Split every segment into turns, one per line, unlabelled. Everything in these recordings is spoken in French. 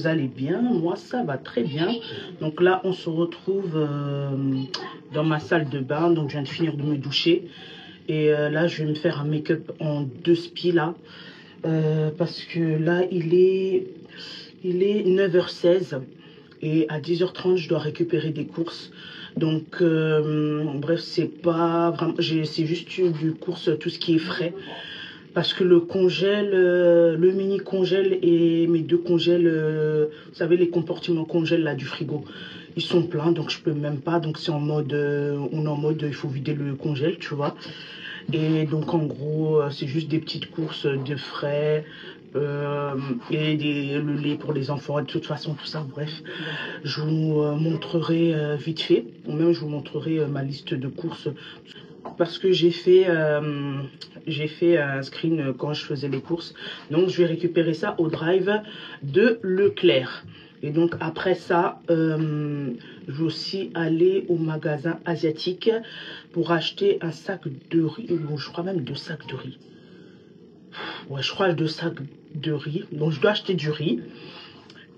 vous allez bien. Moi, ça va très bien. Donc là, on se retrouve dans ma salle de bain. Donc, je viens de finir de me doucher. Et là, je vais me faire un make-up en 2 spi là. Parce que là, il est 9h16. Et à 10h30, je dois récupérer des courses. Donc, bref, c'est pas vraiment... C'est juste du course, tout ce qui est frais. Parce que le congèle, le mini congèle et mes 2 congèles, vous savez, les compartiments congèles là du frigo, ils sont pleins, donc je peux même pas. Donc c'est en mode, on est en mode, il faut vider le congèle, tu vois. Et donc en gros, c'est juste des petites courses de frais et le lait pour les enfants. De toute façon, tout ça, bref, je vous montrerai vite fait. Ou même je vous montrerai ma liste de courses. Parce que j'ai fait un screen quand je faisais les courses. Donc, je vais récupérer ça au drive de Leclerc. Et donc, après ça, je vais aussi aller au magasin asiatique pour acheter un sac de riz. Bon, je crois même 2 sacs de riz. Ouais, je crois 2 sacs de riz. Donc, je dois acheter du riz.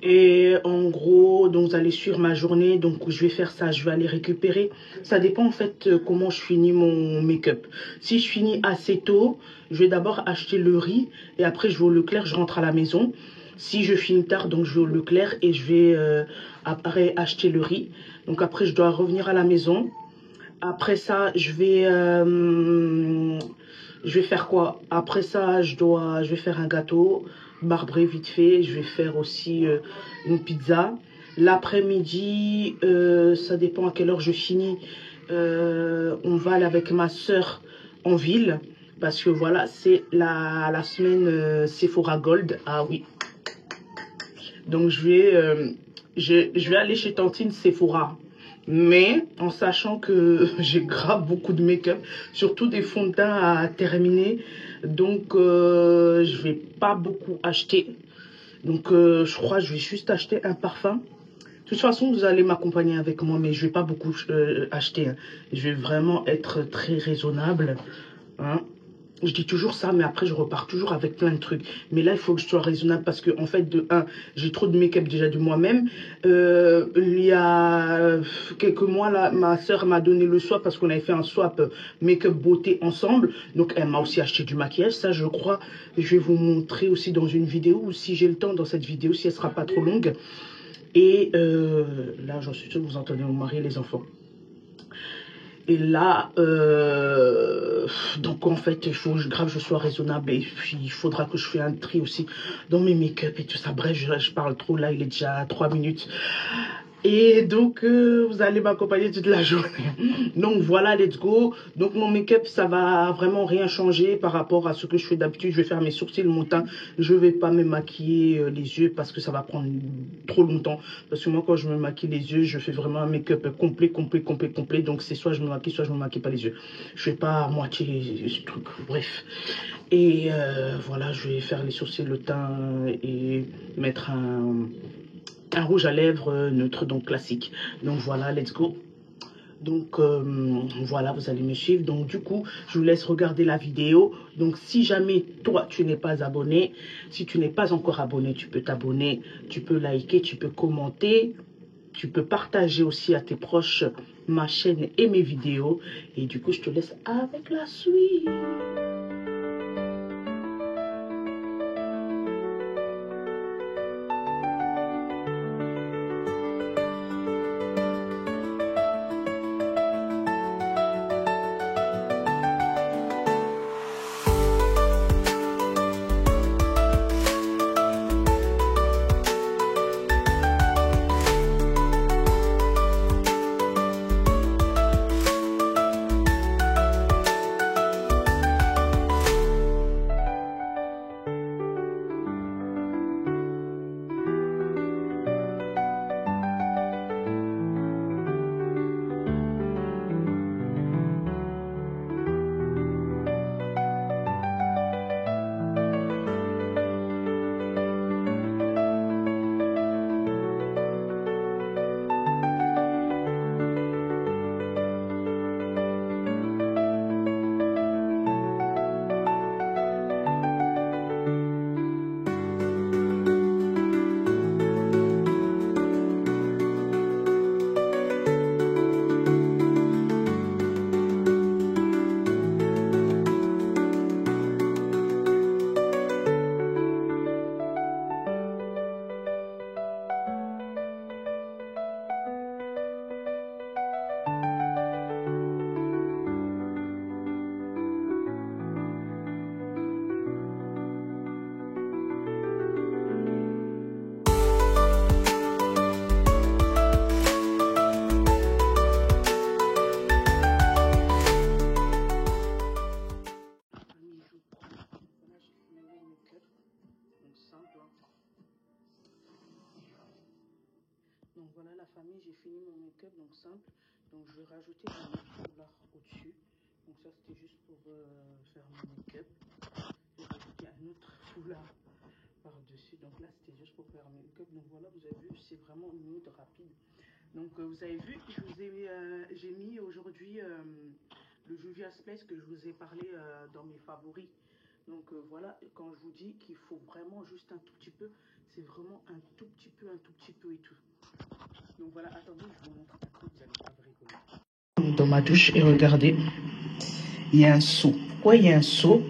Et en gros, donc vous allez suivre ma journée. Donc je vais faire ça, je vais aller récupérer. Ça dépend en fait comment je finis mon make-up. Si je finis assez tôt, je vais d'abord acheter le riz. Et après je vais au Leclerc, je rentre à la maison. Si je finis tard, donc je vais au Leclerc et je vais après acheter le riz. Donc après je dois revenir à la maison. Après ça, je vais faire quoi? Après ça, je vais faire un gâteau marbré vite fait. Je vais faire aussi une pizza. L'après-midi, ça dépend à quelle heure je finis. On va aller avec ma soeur en ville. Parce que voilà, c'est la semaine Sephora Gold. Ah oui. Donc je vais aller chez Tantine Sephora. Mais en sachant que j'ai grave beaucoup de make-up, surtout des fonds de teint à terminer. Donc je vais pas beaucoup acheter. Donc je crois que je vais juste acheter un parfum. De toute façon, vous allez m'accompagner avec moi, mais je vais pas beaucoup acheter. Hein. Je vais vraiment être très raisonnable. Hein. Je dis toujours ça, mais après, je repars toujours avec plein de trucs. Mais là, il faut que je sois raisonnable parce que, en fait, de 1, j'ai trop de make-up déjà de moi-même. Il y a quelques mois, là, ma soeur m'a donné le swap parce qu'on avait fait un swap make-up beauté ensemble. Donc, elle m'a aussi acheté du maquillage. Ça, je crois, je vais vous montrer aussi dans une vidéo, ou si j'ai le temps dans cette vidéo, si elle sera pas trop longue. Et là, j'en suis sûre que vous entendez mon mari et les enfants. Et là, donc en fait, il faut grave je sois raisonnable et puis il faudra que je fasse un tri aussi dans mes make-up et tout ça. Bref, je parle trop là, il est déjà 3 minutes. Et donc, vous allez m'accompagner toute la journée. Donc voilà, let's go. Donc mon make-up, ça va vraiment rien changer par rapport à ce que je fais d'habitude. Je vais faire mes sourcils, mon teint. Je vais pas me maquiller les yeux parce que ça va prendre trop longtemps. Parce que moi, quand je me maquille les yeux, je fais vraiment un make-up complet. Donc c'est soit je me maquille, soit je me maquille pas les yeux. Je fais pas à moitié ce truc. Bref. Et voilà, je vais faire les sourcils, le teint et mettre un rouge à lèvres neutre, donc classique. Donc voilà, let's go. Donc voilà, vous allez me suivre. Donc du coup, je vous laisse regarder la vidéo. Donc si jamais toi, tu n'es pas abonné, si tu n'es pas encore abonné, tu peux t'abonner, tu peux liker, tu peux commenter, tu peux partager aussi à tes proches ma chaîne et mes vidéos. Et du coup, je te laisse avec la suite. fini mon make-up, donc simple. Donc je vais rajouter un autre foulard au-dessus. Donc ça c'était juste pour faire mon make-up. Je vais rajouter un autre foulard par-dessus. Donc là c'était juste pour faire mon make-up. Donc voilà, vous avez vu, c'est vraiment une nude rapide. Donc vous avez vu, j'ai mis aujourd'hui le Juvia's Place que je vous ai parlé dans mes favoris. Donc voilà, quand je vous dis qu'il faut vraiment juste un tout petit peu, c'est vraiment un tout petit peu et tout. Donc voilà, attendez, je vous montre un truc, vous allez pas rigoler. Dans ma douche, et regardez, il y a un seau. Pourquoi il y a un seau?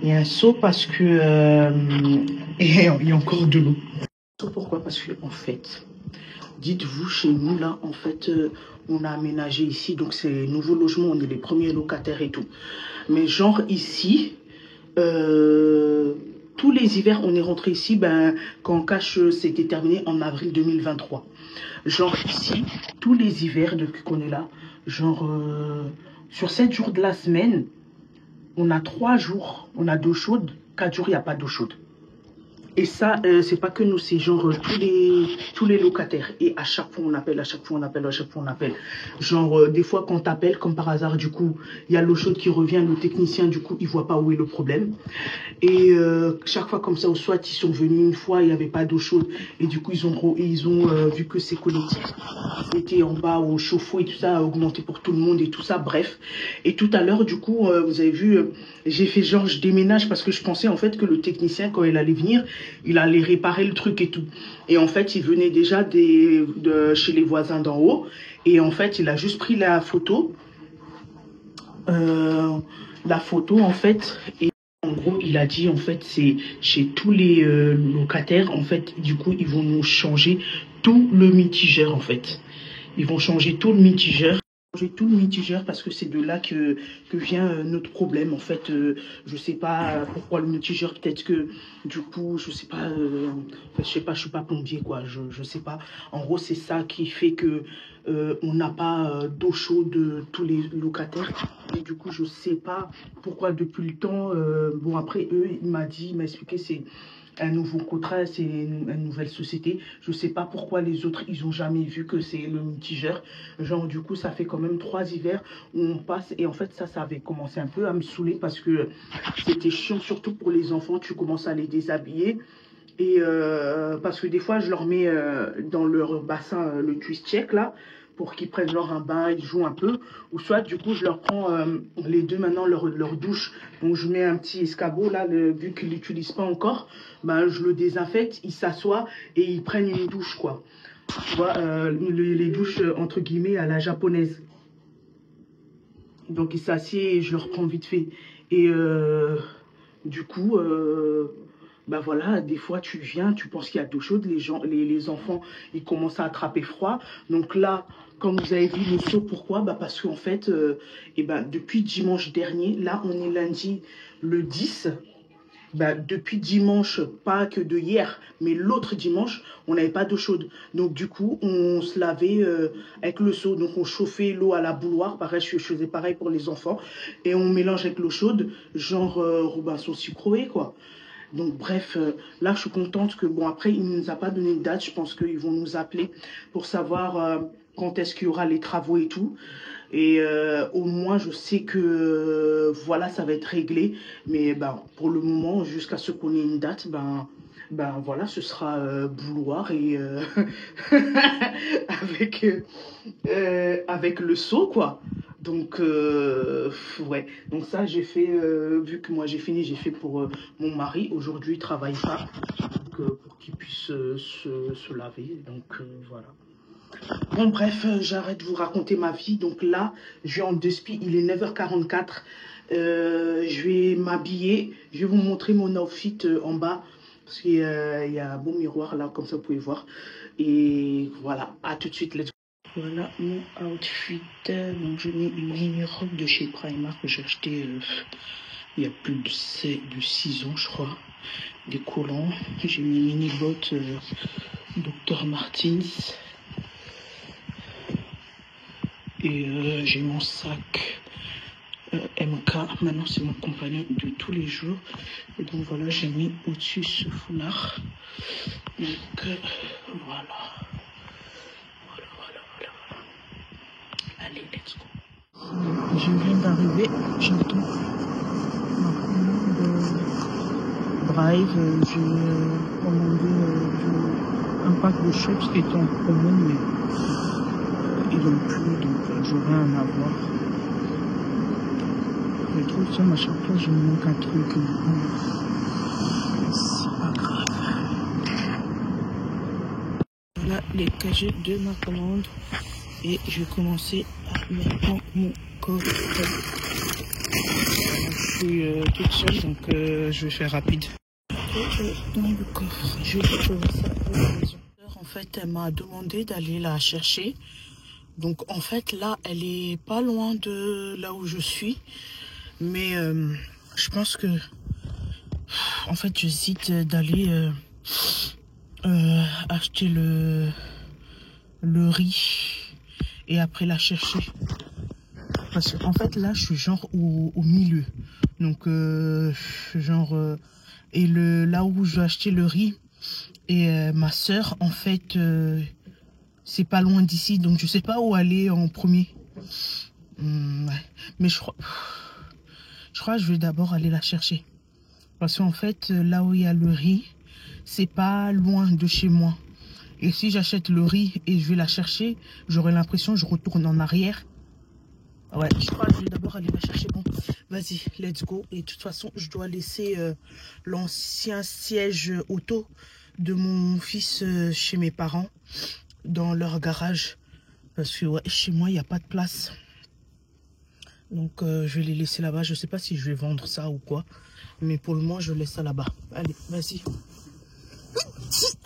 Il y a un seau parce que il y a encore de l'eau. Pourquoi? Parce que en fait, dites-vous, chez nous là, en fait, on a aménagé ici, donc c'est nouveau logement, on est les premiers locataires et tout. Mais genre ici, tous les hivers, on est rentré ici, ben, quand Cash s'était terminé en avril 2023. Genre ici, tous les hivers, depuis qu'on est là, genre sur 7 jours de la semaine, on a 3 jours, on a d'eau chaude, 4 jours, il n'y a pas d'eau chaude. Et ça, c'est pas que nous, c'est genre tous les locataires. Et à chaque fois, on appelle, à chaque fois, on appelle, à chaque fois, on appelle. Genre, des fois, quand t'appelles, comme par hasard, du coup, il y a l'eau chaude qui revient, le technicien, du coup, il voit pas où est le problème. Et chaque fois comme ça, ou soit ils sont venus une fois, il n'y avait pas d'eau chaude. Et du coup, ils ont vu que c'est collectif. Ils étaient en bas au chauffe-eau et tout ça, a augmenté pour tout le monde et tout ça, bref. Et tout à l'heure, du coup, vous avez vu, j'ai fait genre, je déménage parce que je pensais en fait que le technicien, quand il allait venir, il allait réparer le truc et tout. Et en fait, il venait déjà de chez les voisins d'en haut. Et en fait, il a juste pris la photo. En fait. Et en gros, il a dit, en fait, c'est chez tous les locataires, en fait, du coup, ils vont nous changer tout le mitigeur, en fait. Ils vont changer tout le mitigeur. Parce que c'est de là que vient notre problème en fait. Je sais pas pourquoi le mitigeur, peut-être que du coup je sais pas, je sais pas, je suis pas plombier quoi, je sais pas. En gros c'est ça qui fait que on n'a pas d'eau chaude tous les locataires et du coup je sais pas pourquoi depuis le temps. Bon après eux il m'a expliqué c'est un nouveau contrat, c'est une nouvelle société. Je sais pas pourquoi les autres, ils ont jamais vu que c'est le mitigeur. Genre, du coup, ça fait quand même 3 hivers où on passe. Et en fait, ça avait commencé un peu à me saouler parce que c'était chiant, surtout pour les enfants. Tu commences à les déshabiller. Et parce que des fois, je leur mets dans leur bassin le twist check, là, pour qu'ils prennent leur un bain, ils jouent un peu. Ou soit, du coup, je leur prends les deux maintenant leur douche. Donc, je mets un petit escabeau, là, vu qu'ils l'utilisent pas encore. Ben, je le désinfecte, ils s'assoient et ils prennent une douche, quoi. Tu vois, les douches, entre guillemets, à la japonaise. Donc, ils s'assiedent et je leur prends vite fait. Et du coup... bah voilà, des fois tu viens, tu penses qu'il y a d'eau chaude, les enfants, ils commencent à attraper froid. Donc là, comme vous avez vu le seau, pourquoi? Bah parce qu'en fait, depuis dimanche dernier, là on est lundi le 10, bah depuis dimanche, pas que de hier, mais l'autre dimanche, on n'avait pas d'eau chaude. Donc du coup, on se lavait avec le seau. Donc on chauffait l'eau à la bouilloire, pareil, je faisais pareil pour les enfants. Et on mélange avec l'eau chaude, genre Robinson sucré, quoi. Donc bref, là je suis contente que, bon après il ne nous a pas donné de date, je pense qu'ils vont nous appeler pour savoir quand est-ce qu'il y aura les travaux et tout. Et au moins je sais que voilà ça va être réglé, mais ben, pour le moment jusqu'à ce qu'on ait une date, ben voilà ce sera bouilloire et avec le seau quoi. Donc, ouais. Donc ça, j'ai fait, vu que moi j'ai fini, j'ai fait pour mon mari. Aujourd'hui, il travaille pas. Donc, pour qu'il puisse se laver. Donc, voilà. Bon, bref, j'arrête de vous raconter ma vie. Donc là, je vais en despi. Il est 9h44. Je vais m'habiller. Je vais vous montrer mon outfit en bas. Parce qu'il y a un bon miroir là, comme ça vous pouvez voir. Et voilà, à tout de suite. Let's go. Voilà mon outfit. Donc je mets une mini robe de chez Primark que j'ai acheté il y a plus de 6 ans je crois. Des collants. J'ai mis une mini bottes Dr Martens. Et j'ai mon sac MK. Maintenant c'est mon compagnon de tous les jours. Et donc voilà, j'ai mis au-dessus ce foulard. Donc voilà. Allez, let's go. Je viens d'arriver, j'entends ma commande Drive. J'ai commandé un pack de chips qui était en promo, mais ils n'ont plus, donc j'aurai un à voir. Je trouve ça, à chaque fois, je me manque un truc. C'est pas grave. Voilà les cagets de ma commande. Et je vais commencer à mettre dans mon coffre. Je suis toute seule, donc je vais faire rapide. Dans le coffre, je vais trouver ça à la maison. En fait, elle m'a demandé d'aller la chercher. Donc en fait, là, elle est pas loin de là où je suis. Mais je pense que... En fait, j'hésite d'aller acheter le riz. Et après la chercher. Parce qu'en fait là je suis genre au milieu. Donc et là où je vais acheter le riz et ma soeur en fait c'est pas loin d'ici. Donc je sais pas où aller en premier. Ouais. Mais je crois que je vais d'abord aller la chercher. Parce qu'en fait là où il y a le riz, c'est pas loin de chez moi. Et si j'achète le riz et je vais la chercher, j'aurai l'impression que je retourne en arrière. Ouais, je crois que je vais d'abord aller la chercher. Bon, vas-y, let's go. Et de toute façon, je dois laisser l'ancien siège auto de mon fils chez mes parents, dans leur garage. Parce que ouais, chez moi, il n'y a pas de place. Donc, je vais les laisser là-bas. Je ne sais pas si je vais vendre ça ou quoi. Mais pour le moment, je laisse ça là-bas. Allez, vas-y.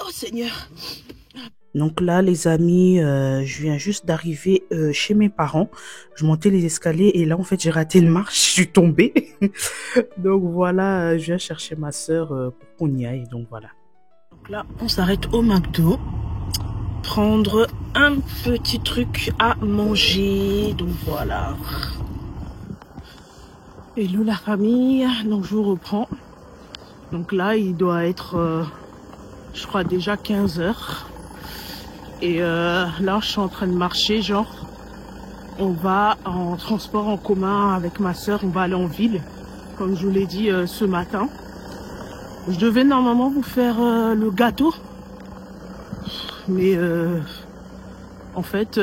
Oh Seigneur. Donc là les amis, je viens juste d'arriver chez mes parents. Je montais les escaliers et là en fait j'ai raté une marche, je suis tombée. Donc voilà, je viens chercher ma soeur pour qu'on y aille. Donc voilà. Donc là on s'arrête au McDo. Prendre un petit truc à manger. Donc voilà. Hello la famille, donc je vous reprends. Donc là il doit être, je crois déjà 15 h. Et là, je suis en train de marcher, genre, on va en transport en commun avec ma soeur, on va aller en ville, comme je vous l'ai dit ce matin. Je devais normalement vous faire le gâteau, mais en fait,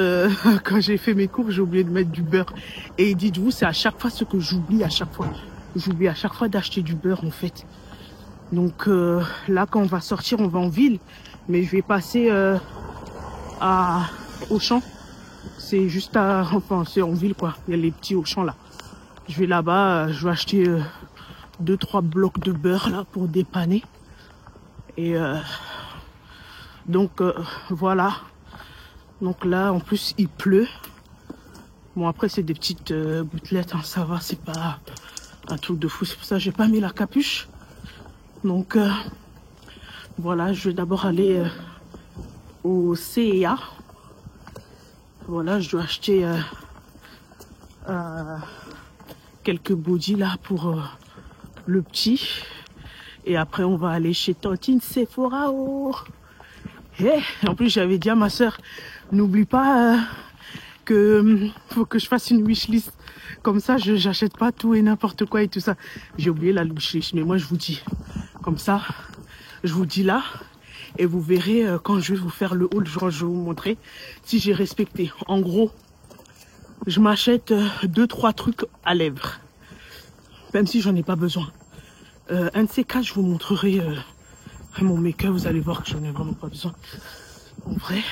quand j'ai fait mes cours, j'ai oublié de mettre du beurre. Et dites-vous, c'est à chaque fois ce que j'oublie à chaque fois. J'oublie à chaque fois d'acheter du beurre, en fait. Donc là, quand on va sortir, on va en ville, mais je vais passer... Auchan, c'est juste enfin c'est en ville quoi, il y a les petits Auchan là. Je vais là-bas, je vais acheter 2-3 blocs de beurre là pour dépanner. Et donc voilà. Donc là en plus il pleut. Bon après c'est des petites gouttelettes, hein, ça va, c'est pas un truc de fou. C'est pour ça que j'ai pas mis la capuche. Donc voilà, je vais d'abord aller au CEA. Voilà, je dois acheter quelques body là pour le petit. Et après on va aller chez Tantine Sephora. Oh. Et en plus j'avais dit à ma soeur, n'oublie pas que faut que je fasse une wishlist. Comme ça j'achète pas tout et n'importe quoi et tout ça. J'ai oublié la wishlist, mais moi je vous dis. Comme ça, je vous dis là. Et vous verrez quand je vais vous faire le haul, je vais vous montrer si j'ai respecté. En gros, je m'achète 2-3 trucs à lèvres. Même si j'en ai pas besoin. Un de ces cas, je vous montrerai mon make-up. Vous allez voir que j'en ai vraiment pas besoin. En vrai.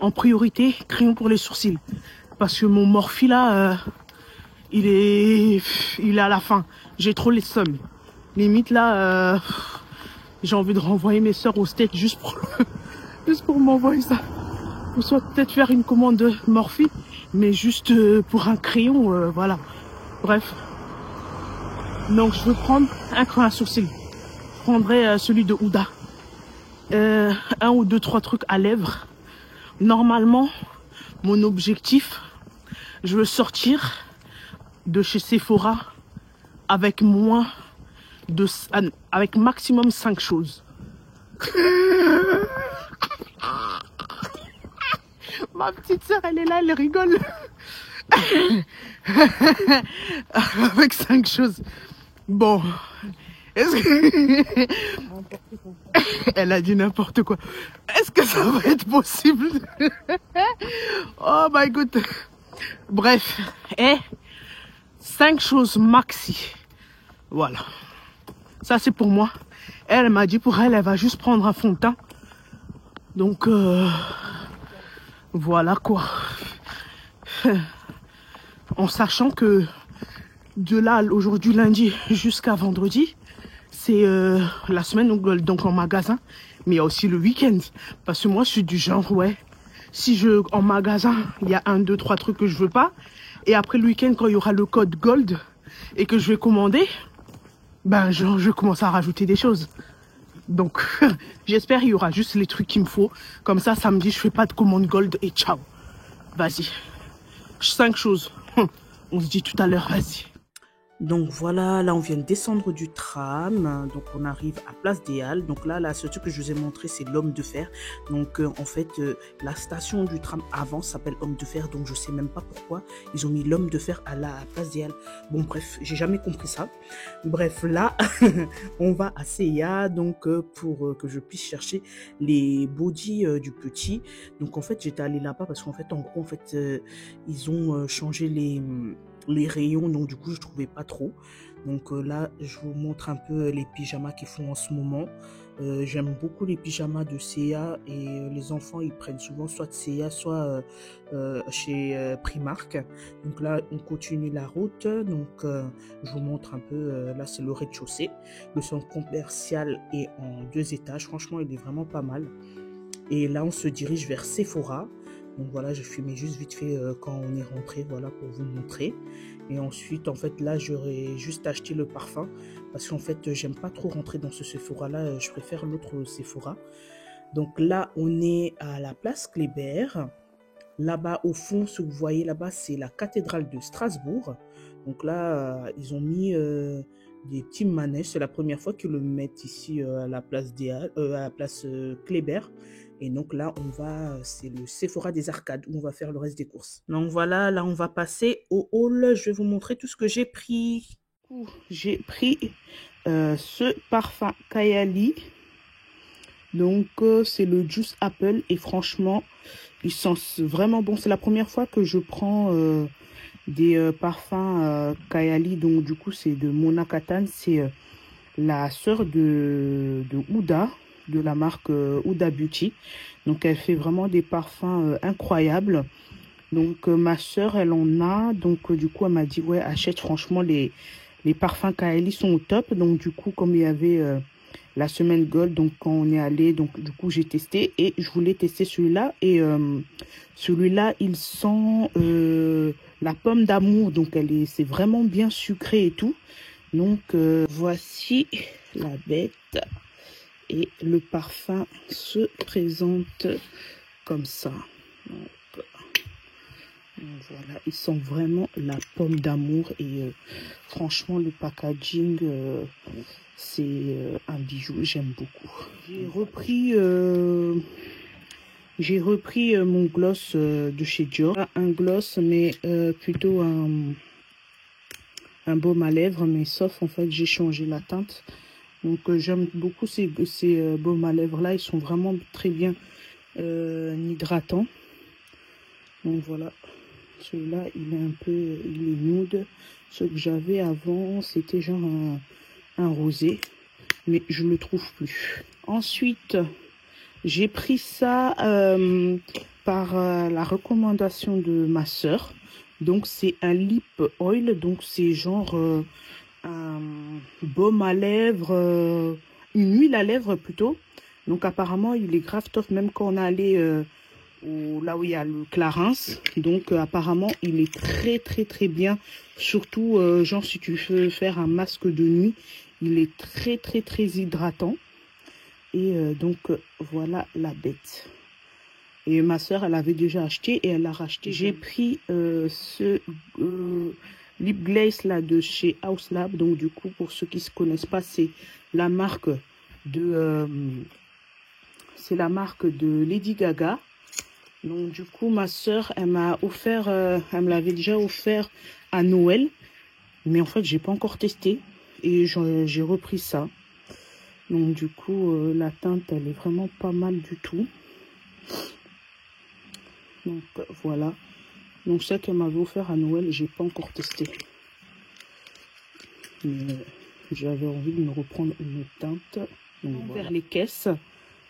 En priorité, crayon pour les sourcils. Parce que mon Morphe là, il est à la fin. J'ai trop les sommes. Limite là... j'ai envie de renvoyer mes soeurs au steak juste pour m'envoyer ça. Ou soit peut-être faire une commande de Morphe, mais juste pour un crayon, voilà. Bref. Donc je veux prendre un crayon à sourcils. Je prendrai celui de Huda. 1 ou 2-3 trucs à lèvres. Normalement, mon objectif, je veux sortir de chez Sephora avec avec maximum 5 choses.
Ma petite sœur, elle est là, elle rigole. Avec 5 choses. Bon. Est-ce que... Elle a dit n'importe quoi. Est-ce que ça va être possible? Oh my god. Bref. 5 choses maxi. Voilà. Ça, c'est pour moi. Elle m'a dit pour elle, elle va juste prendre un fond de teint. Donc, voilà quoi. En sachant que de là, aujourd'hui, lundi, jusqu'à vendredi, c'est la semaine donc en magasin. Mais il y a aussi le week-end. Parce que moi, je suis du genre, ouais. Si en magasin, il y a 1, 2, 3 trucs que je veux pas. Et après le week-end, quand il y aura le code Gold et que je vais commander, ben, genre, je commence à rajouter des choses. Donc, j'espère qu'il y aura juste les trucs qu'il me faut. Comme ça, samedi, je fais pas de commande Gold et ciao. Vas-y. 5 choses. On se dit tout à l'heure, vas-y. Donc voilà, là on vient de descendre du tram, donc on arrive à Place des Halles. Donc là, ce truc que je vous ai montré, c'est l'Homme de Fer. Donc en fait, la station du tram avant s'appelle Homme de Fer, donc je sais même pas pourquoi ils ont mis l'Homme de Fer à la Place des Halles. Bon bref, j'ai jamais compris ça. Bref, là, on va à C&A, donc pour que je puisse chercher les bodys du petit. Donc en fait, j'étais allée là-bas parce qu'en fait, en gros, en fait, ils ont changé les rayons, donc du coup je trouvais pas trop. Donc là je vous montre un peu les pyjamas qu'ils font en ce moment. J'aime beaucoup les pyjamas de C&A et les enfants ils prennent souvent soit de C&A soit chez Primark. Donc là on continue la route, donc je vous montre un peu. Là c'est le rez-de-chaussée, le centre commercial est en 2 étages, franchement il est vraiment pas mal. Et là on se dirige vers Sephora. Donc voilà, je filmais juste vite fait quand on est rentré, voilà, pour vous montrer. Et ensuite, en fait, là, j'aurais juste acheté le parfum. Parce qu'en fait, j'aime pas trop rentrer dans ce Sephora-là. Je préfère l'autre Sephora. Donc là, on est à la place Kléber. Là-bas, au fond, ce que vous voyez là-bas, c'est la cathédrale de Strasbourg. Donc là, ils ont mis des petits manèges. C'est la première fois qu'ils le mettent ici à la place Kléber. Et donc là, c'est le Sephora des Arcades où on va faire le reste des courses. Donc voilà, là, on va passer au hall. Je vais vous montrer tout ce que j'ai pris. J'ai pris ce parfum Kayali. Donc, c'est le Juice Apple. Et franchement, il sent vraiment bon. C'est la première fois que je prends des parfums Kayali. Donc, du coup, c'est de Mona Kattan. C'est la sœur de Huda, de la marque Huda Beauty. Donc elle fait vraiment des parfums incroyables. Donc ma soeur elle en a, donc du coup elle m'a dit ouais achète, franchement les parfums Kayali sont au top. Donc du coup comme il y avait la semaine Gold, donc quand on est allé, donc du coup j'ai testé et je voulais tester celui-là. Et celui-là il sent la pomme d'amour, donc c'est vraiment bien sucré et tout. Donc voici la bête et le parfum se présente comme ça. Donc, voilà, il sent vraiment la pomme d'amour et franchement le packaging c'est un bijou, j'aime beaucoup. J'ai repris mon gloss de chez Dior, un gloss mais plutôt un baume à lèvres, mais sauf en fait j'ai changé la teinte. Donc j'aime beaucoup ces baumes à lèvres là, ils sont vraiment très bien hydratants. Donc voilà, celui-là il est nude. Ce que j'avais avant c'était genre un rosé, mais je le trouve plus. Ensuite j'ai pris ça par la recommandation de ma soeur. Donc c'est un lip oil, donc c'est genre un baume à lèvres, une huile à lèvres plutôt. Donc apparemment il est grave top, même quand on est allé là où il y a le Clarins. Donc apparemment il est très bien, surtout genre si tu veux faire un masque de nuit, il est très hydratant. Et donc voilà la bête. Et ma soeur elle avait déjà acheté et elle l'a racheté. J'ai pris ce lip glaze là de chez House Lab. Donc du coup pour ceux qui ne se connaissent pas, c'est la marque de Lady Gaga. Donc du coup, ma soeur, elle m'a offert, elle me l'avait déjà offert à Noël. Mais en fait, j'ai pas encore testé. Et j'ai repris ça. Donc du coup, la teinte, elle est vraiment pas mal du tout. Donc voilà. Donc celle qu'elle m'avait offert à Noël, j'ai pas encore testé. Mais j'avais envie de me reprendre une teinte. Donc, voilà. Vers les caisses.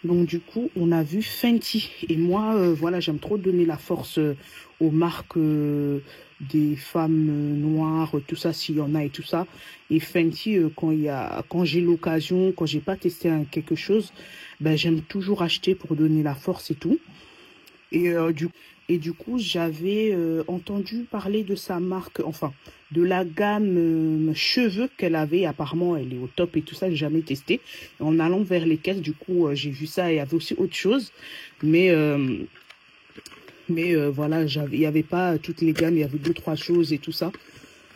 Donc du coup, on a vu Fenty. Et moi, voilà, j'aime trop donner la force aux marques des femmes noires, tout ça, s'il y en a et tout ça. Et Fenty, quand j'ai l'occasion, quand j'ai pas testé quelque chose, ben, j'aime toujours acheter pour donner la force et tout. Et du coup, j'avais entendu parler de sa marque, enfin, de la gamme cheveux qu'elle avait. Apparemment, elle est au top et tout ça, j'ai jamais testé. Et en allant vers les caisses, du coup, j'ai vu ça et il y avait aussi autre chose. Mais voilà, il n'y avait pas toutes les gammes, il y avait 2-3 choses et tout ça.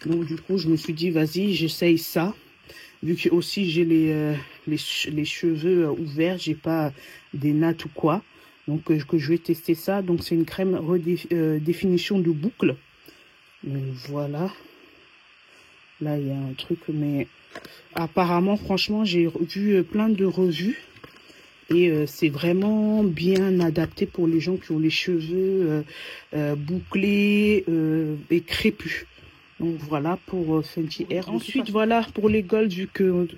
Donc, du coup, je me suis dit, vas-y, j'essaye ça. Vu que aussi j'ai les cheveux ouverts, j'ai pas des nattes ou quoi. Donc, que je vais tester ça. Donc, c'est une crème définition de boucle. Donc, voilà. Là, il y a un truc, mais apparemment, franchement, j'ai vu plein de revues. Et c'est vraiment bien adapté pour les gens qui ont les cheveux bouclés et crépus. Donc voilà pour Fenty Air. Ensuite voilà pour les Gold, vu que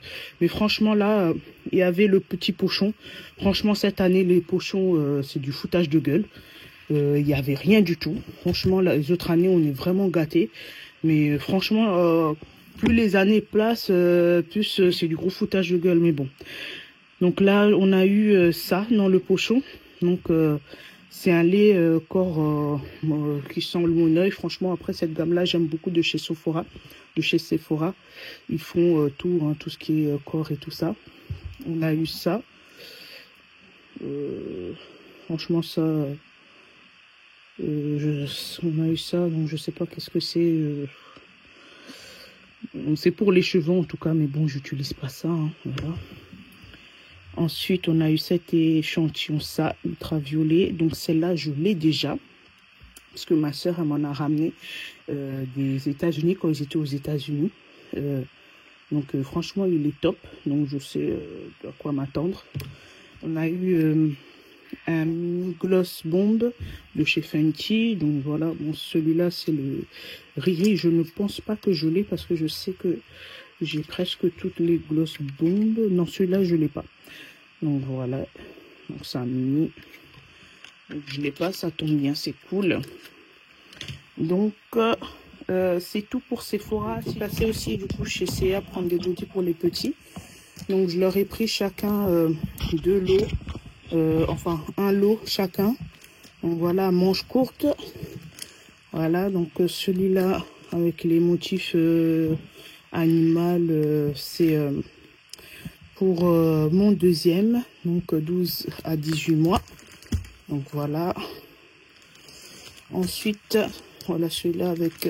mais franchement là il y avait le petit pochon. Franchement cette année les pochons c'est du foutage de gueule. Il y avait rien du tout. Franchement les autres années on est vraiment gâtés. Mais franchement plus les années passent plus c'est du gros foutage de gueule. Mais bon. Donc là on a eu ça dans le pochon. Donc c'est un lait corps qui sent le mon oeil. Franchement, après cette gamme-là, j'aime beaucoup de chez Sephora. Ils font tout, hein, tout ce qui est corps et tout ça. On a eu ça. Franchement, ça... on a eu ça, donc je sais pas qu'est-ce que c'est. C'est pour les cheveux en tout cas, mais bon, j'utilise pas ça. Hein, voilà. Ensuite, on a eu cet échantillon, ça, ultraviolet. Donc, celle-là, je l'ai déjà. Parce que ma soeur, elle m'en a ramené des États-Unis quand ils étaient aux États-Unis. Donc, franchement, il est top. Donc, je sais à quoi m'attendre. On a eu un mini gloss bombe de chez Fenty. Donc, voilà. Bon, celui-là, c'est le Riri. Je ne pense pas que je l'ai parce que je sais que j'ai presque toutes les gloss bombes. Non, celui-là, je ne l'ai pas. Donc voilà, donc c'est un mini. Donc, je l'ai pas, ça tombe bien, c'est cool. Donc c'est tout pour Sephora. Je suis passée aussi du coup chez C&A prendre des goodies pour les petits. Donc je leur ai pris chacun 2 lots, enfin un lot chacun. Donc voilà, manche courte. Voilà, donc celui-là avec les motifs animal, c'est pour mon deuxième, donc 12 à 18 mois. Donc voilà. Ensuite, voilà celui-là avec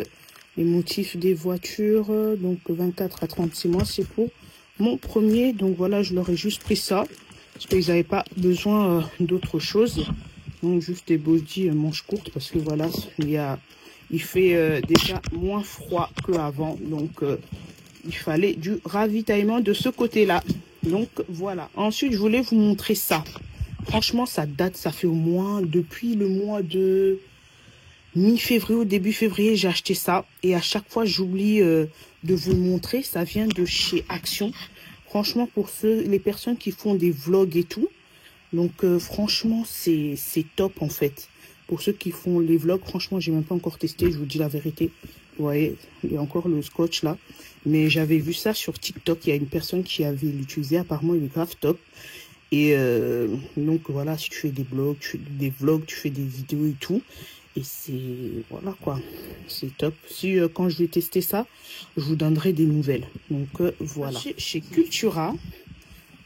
les motifs des voitures, donc 24 à 36 mois, c'est pour mon premier. Donc voilà, je leur ai juste pris ça, parce qu'ils n'avaient pas besoin d'autre chose. Donc juste des body manches courtes, parce que voilà, il fait déjà moins froid qu'avant. Donc il fallait du ravitaillement de ce côté-là. Donc voilà. Ensuite, je voulais vous montrer ça. Franchement, ça date, ça fait au moins depuis le mois de mi-février ou début février, j'ai acheté ça. Et à chaque fois, j'oublie de vous le montrer. Ça vient de chez Action. Franchement, pour les personnes qui font des vlogs et tout. Donc franchement, c'est top en fait. Pour ceux qui font les vlogs, franchement, j'ai même pas encore testé, je vous dis la vérité. Vous voyez, il y a encore le scotch là. Mais j'avais vu ça sur TikTok. Il y a une personne qui avait l'utilisé. Apparemment, il est grave top. Et donc voilà, si tu fais des blogs, tu fais des vlogs, tu fais des vidéos et tout. Et c'est... Voilà quoi. C'est top. Si quand je vais tester ça, je vous donnerai des nouvelles. Donc voilà. Chez Cultura.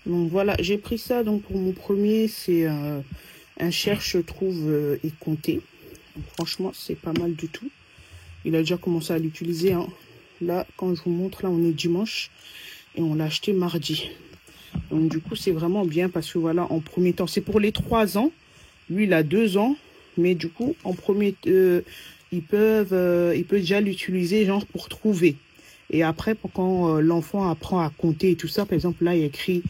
Donc voilà, j'ai pris ça. Donc pour mon premier, c'est un cherche, trouve et compter. Donc, franchement, c'est pas mal du tout. Il a déjà commencé à l'utiliser. Hein. Là, quand je vous montre, là, on est dimanche. Et on l'a acheté mardi. Donc, du coup, c'est vraiment bien parce que voilà, en premier temps, c'est pour les 3 ans. Lui, il a 2 ans. mais du coup, en premier, il peut déjà l'utiliser genre pour trouver. Et après, quand l'enfant apprend à compter et tout ça, par exemple, là, il y a écrit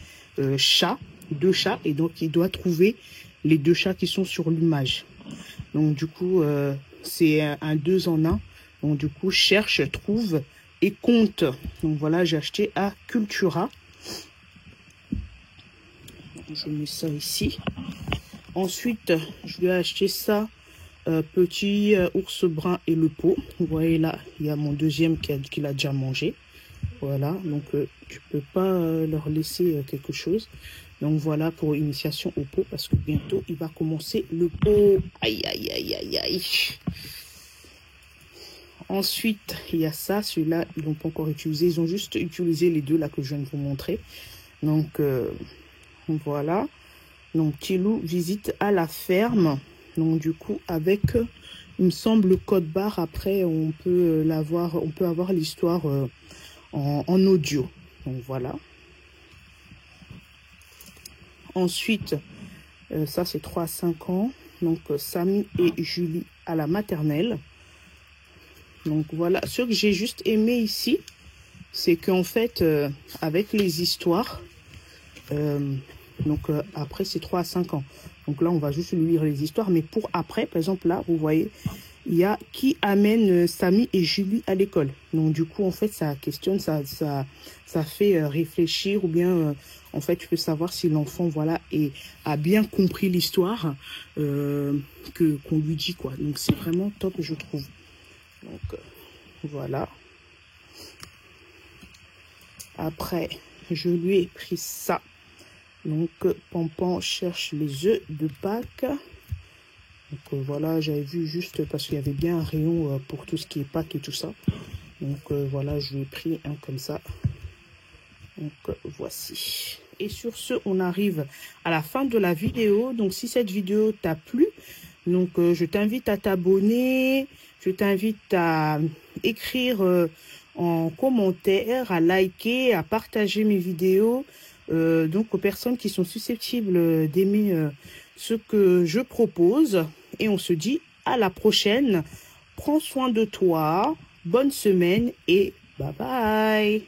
chat, 2 chats, et donc il doit trouver les 2 chats qui sont sur l'image. Donc du coup, c'est un 2 en 1. Donc du coup, cherche, trouve et compte. Donc voilà, j'ai acheté à Cultura. Je mets ça ici. Ensuite, je lui ai acheté ça, petit ours brun et le pot. Vous voyez là, il y a mon deuxième qui l'a déjà mangé. Voilà, donc je peux pas leur laisser quelque chose. Donc voilà pour initiation au pot, parce que bientôt il va commencer le pot. Aïe, aïe, aïe, aïe, aïe. Ensuite, il y a ça, celui-là, ils n'ont pas encore utilisé. Ils ont juste utilisé les 2 là que je viens de vous montrer. Donc voilà. Donc petit loup visite à la ferme. Donc du coup, avec, il me semble, le code barre. Après, on peut l'avoir, on peut avoir l'histoire en audio. Donc voilà. Ensuite, ça c'est 3 à 5 ans. Donc Samy et Julie à la maternelle. Donc voilà, ce que j'ai juste aimé ici, c'est qu'en fait, avec les histoires, après c'est 3 à 5 ans. Donc là, on va juste lui lire les histoires. Mais pour après, par exemple là, vous voyez, il y a qui amène Samy et Julie à l'école. Donc du coup, en fait, ça questionne, ça fait réfléchir, ou bien en fait, tu peux savoir si l'enfant, voilà, a bien compris l'histoire qu'on lui dit, quoi. Donc c'est vraiment top, je trouve. Donc voilà. Après, je lui ai pris ça. Donc Pampan cherche les œufs de Pâques. Donc voilà, j'avais vu juste parce qu'il y avait bien un rayon pour tout ce qui est Pâques et tout ça. Donc voilà, je lui ai pris un comme ça. Donc voici. Et sur ce, on arrive à la fin de la vidéo. Donc si cette vidéo t'a plu, donc je t'invite à t'abonner. Je t'invite à écrire en commentaire, à liker, à partager mes vidéos. Donc aux personnes qui sont susceptibles d'aimer ce que je propose. Et on se dit à la prochaine. Prends soin de toi. Bonne semaine et bye bye.